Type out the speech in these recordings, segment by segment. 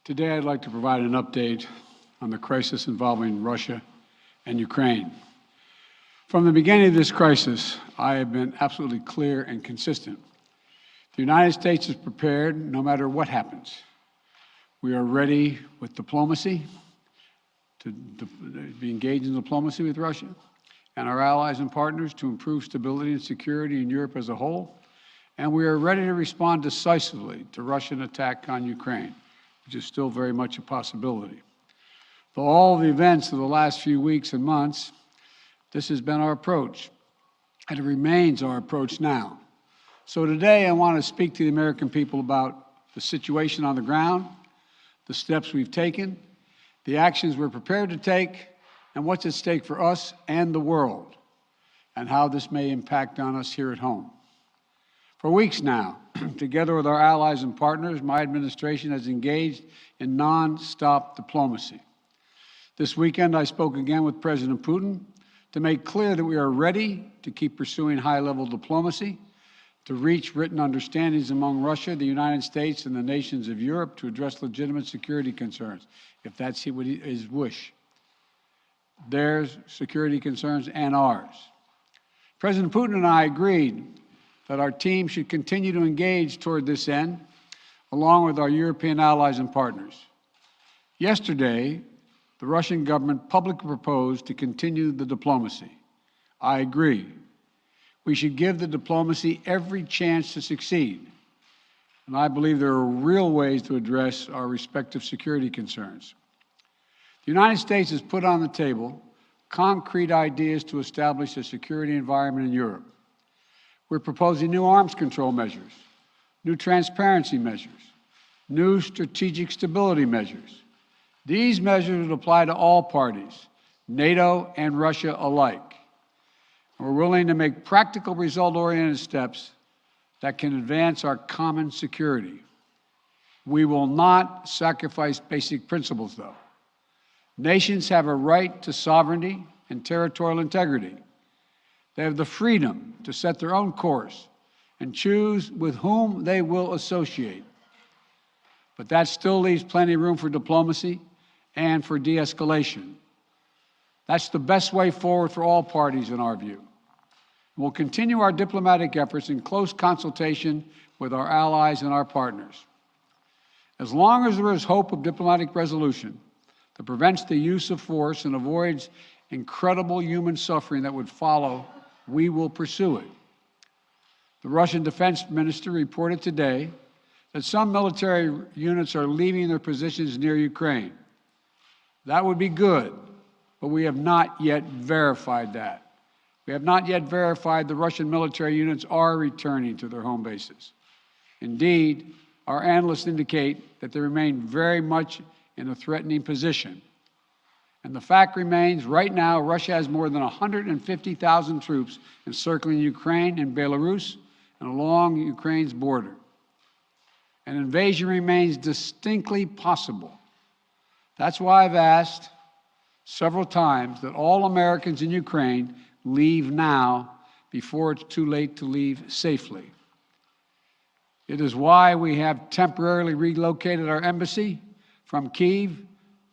Today, I'd like to provide an update on the crisis involving Russia and Ukraine. From the beginning of this crisis, I have been absolutely clear and consistent. The United States is prepared no matter what happens. We are ready with diplomacy, to be engaged in diplomacy with Russia and our allies and partners to improve stability and security in Europe as a whole. And we are ready to respond decisively to Russian attack on Ukraine, which is still very much a possibility. For all the events of the last few weeks and months, this has been our approach, and it remains our approach now. So today I want to speak to the American people about the situation on the ground, the steps we've taken, the actions we're prepared to take, and what's at stake for us and the world, and how this may impact on us here at home. For weeks now, together with our allies and partners, my administration has engaged in non-stop diplomacy. This weekend, I spoke again with President Putin to make clear that we are ready to keep pursuing high-level diplomacy, to reach written understandings among Russia, the United States, and the nations of Europe to address legitimate security concerns, if that's his wish. Their security concerns and ours. President Putin and I agreed that our team should continue to engage toward this end, along with our European allies and partners. Yesterday, the Russian government publicly proposed to continue the diplomacy. I agree. We should give the diplomacy every chance to succeed. And I believe there are real ways to address our respective security concerns. The United States has put on the table concrete ideas to establish a security environment in Europe. We're proposing new arms control measures, new transparency measures, new strategic stability measures. These measures would apply to all parties, NATO and Russia alike. And we're willing to make practical, result-oriented steps that can advance our common security. We will not sacrifice basic principles, though. Nations have a right to sovereignty and territorial integrity. They have the freedom to set their own course and choose with whom they will associate. But that still leaves plenty of room for diplomacy and for de-escalation. That's the best way forward for all parties, in our view. We'll continue our diplomatic efforts in close consultation with our allies and our partners. As long as there is hope of diplomatic resolution that prevents the use of force and avoids incredible human suffering that would follow, we will pursue it. The Russian defense minister reported today that some military units are leaving their positions near Ukraine. That would be good, but we have not yet verified that. We have not yet verified the Russian military units are returning to their home bases. Indeed, our analysts indicate that they remain very much in a threatening position. And the fact remains, right now, Russia has more than 150,000 troops encircling Ukraine and Belarus and along Ukraine's border. An invasion remains distinctly possible. That's why I've asked several times that all Americans in Ukraine leave now before it's too late to leave safely. It is why we have temporarily relocated our embassy from Kyiv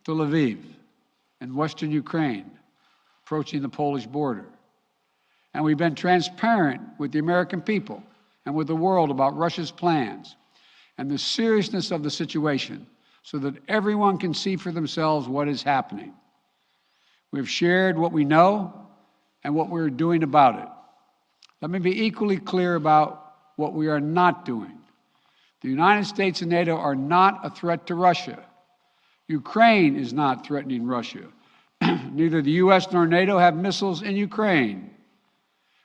to Lviv in western Ukraine, approaching the Polish border. And we've been transparent with the American people and with the world about Russia's plans and the seriousness of the situation so that everyone can see for themselves what is happening. We've shared what we know and what we're doing about it. Let me be equally clear about what we are not doing. The United States and NATO are not a threat to Russia. Ukraine is not threatening Russia. Neither the US nor NATO have missiles in Ukraine.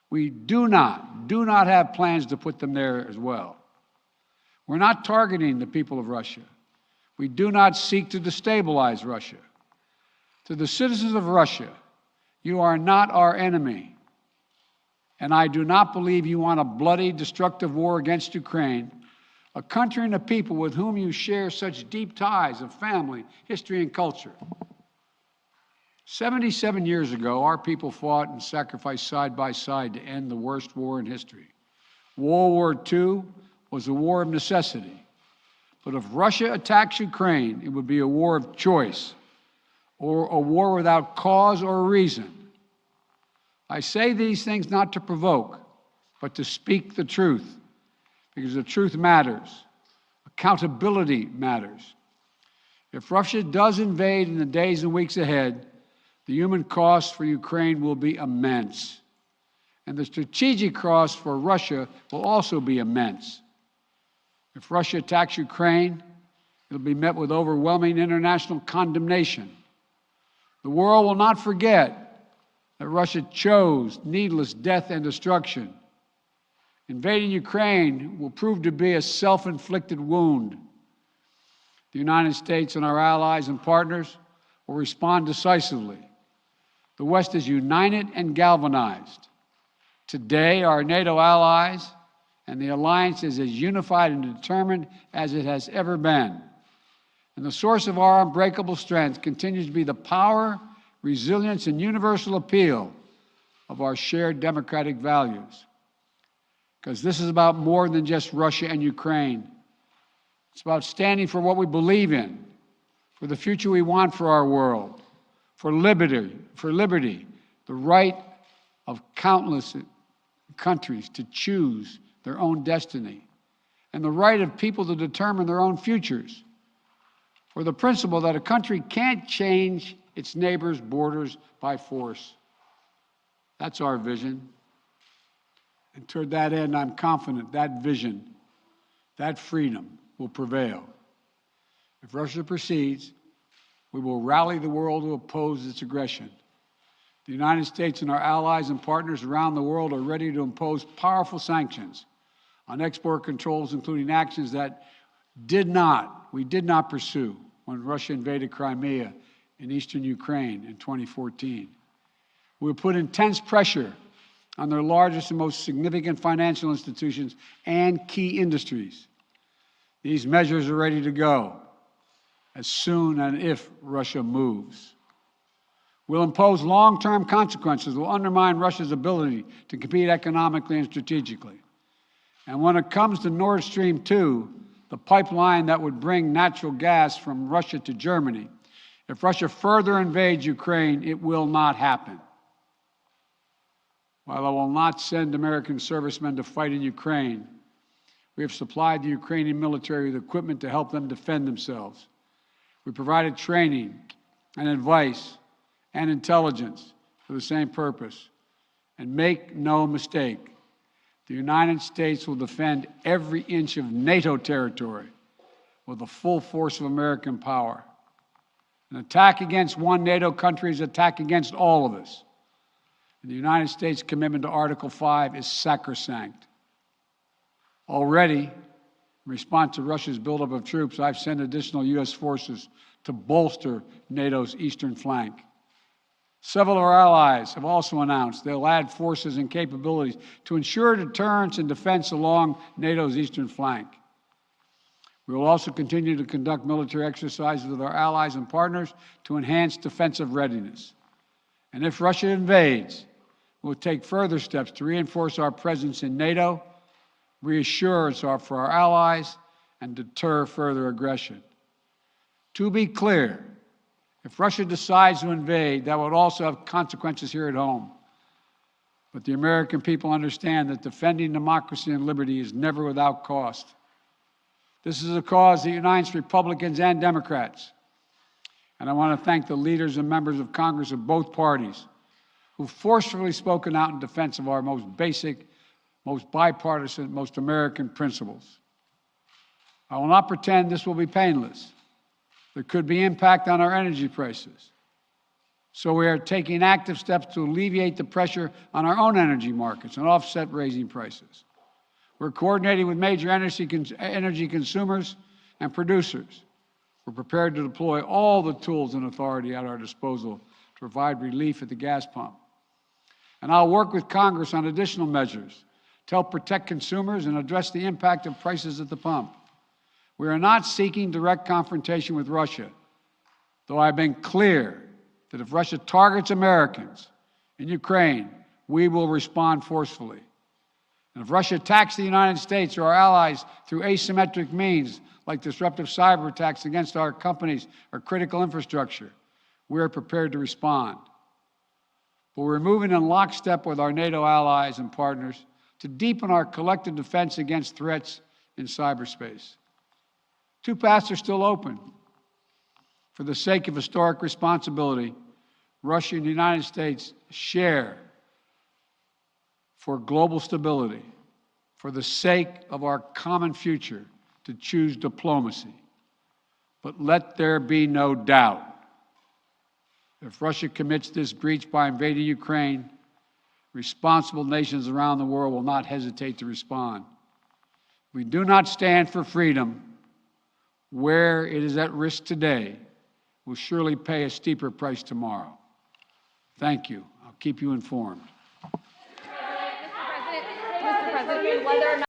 We do not have plans to put them there as well. We're not targeting the people of Russia. We do not seek to destabilize Russia. To the citizens of Russia, you are not our enemy. And I do not believe you want a bloody, destructive war against Ukraine, a country and a people with whom you share such deep ties of family, history, and culture. 77 years ago, our people fought and sacrificed side by side to end the worst war in history. World War II was a war of necessity. But if Russia attacks Ukraine, it would be a war of choice, or a war without cause or reason. I say these things not to provoke, but to speak the truth, because the truth matters. Accountability matters. If Russia does invade in the days and weeks ahead, the human cost for Ukraine will be immense. And the strategic cost for Russia will also be immense. If Russia attacks Ukraine, it will be met with overwhelming international condemnation. The world will not forget that Russia chose needless death and destruction. Invading Ukraine will prove to be a self-inflicted wound. The United States and our allies and partners will respond decisively. The West is united and galvanized. Today, our NATO allies and the alliance is as unified and determined as it has ever been. And the source of our unbreakable strength continues to be the power, resilience, and universal appeal of our shared democratic values. Because this is about more than just Russia and Ukraine. It's about standing for what we believe in, for the future we want for our world, for liberty, the right of countless countries to choose their own destiny, and the right of people to determine their own futures, for the principle that a country can't change its neighbors' borders by force. That's our vision. And toward that end, I'm confident that vision, that freedom will prevail. If Russia proceeds, we will rally the world to oppose its aggression. The United States and our allies and partners around the world are ready to impose powerful sanctions on export controls, including actions that we did not pursue when Russia invaded Crimea in eastern Ukraine in 2014. We will put intense pressure on their largest and most significant financial institutions and key industries. These measures are ready to go as soon and if Russia moves. We'll impose long-term consequences that will undermine Russia's ability to compete economically and strategically. And when it comes to Nord Stream 2, the pipeline that would bring natural gas from Russia to Germany, if Russia further invades Ukraine, it will not happen. While I will not send American servicemen to fight in Ukraine, we have supplied the Ukrainian military with equipment to help them defend themselves. We provided training and advice and intelligence for the same purpose. And make no mistake, the United States will defend every inch of NATO territory with the full force of American power. An attack against one NATO country is an attack against all of us. And the United States' commitment to Article 5 is sacrosanct. Already, in response to Russia's buildup of troops, I've sent additional U.S. forces to bolster NATO's eastern flank. Several of our allies have also announced they'll add forces and capabilities to ensure deterrence and defense along NATO's eastern flank. We will also continue to conduct military exercises with our allies and partners to enhance defensive readiness. And if Russia invades, we'll take further steps to reinforce our presence in NATO, reassure us for our allies, and deter further aggression. To be clear, if Russia decides to invade, that would also have consequences here at home. But the American people understand that defending democracy and liberty is never without cost. This is a cause that unites Republicans and Democrats. And I want to thank the leaders and members of Congress of both parties who've forcefully spoken out in defense of our most basic, most bipartisan, most American principles. I will not pretend this will be painless. There could be impact on our energy prices. So we are taking active steps to alleviate the pressure on our own energy markets and offset raising prices. We're coordinating with major energy consumers and producers. We're prepared to deploy all the tools and authority at our disposal to provide relief at the gas pump. And I'll work with Congress on additional measures to help protect consumers and address the impact of prices at the pump. We are not seeking direct confrontation with Russia, though I've been clear that if Russia targets Americans in Ukraine, we will respond forcefully. And if Russia attacks the United States or our allies through asymmetric means, like disruptive cyber attacks against our companies or critical infrastructure, we are prepared to respond. But we're moving in lockstep with our NATO allies and partners to deepen our collective defense against threats in cyberspace. Two paths are still open. For the sake of historic responsibility, Russia and the United States share for global stability, for the sake of our common future, to choose diplomacy. But let there be no doubt, if Russia commits this breach by invading Ukraine, responsible nations around the world will not hesitate to respond. We do not stand for freedom where it is at risk today. Will surely pay a steeper price tomorrow. Thank you. I'll keep you informed. Mr. President, whether or not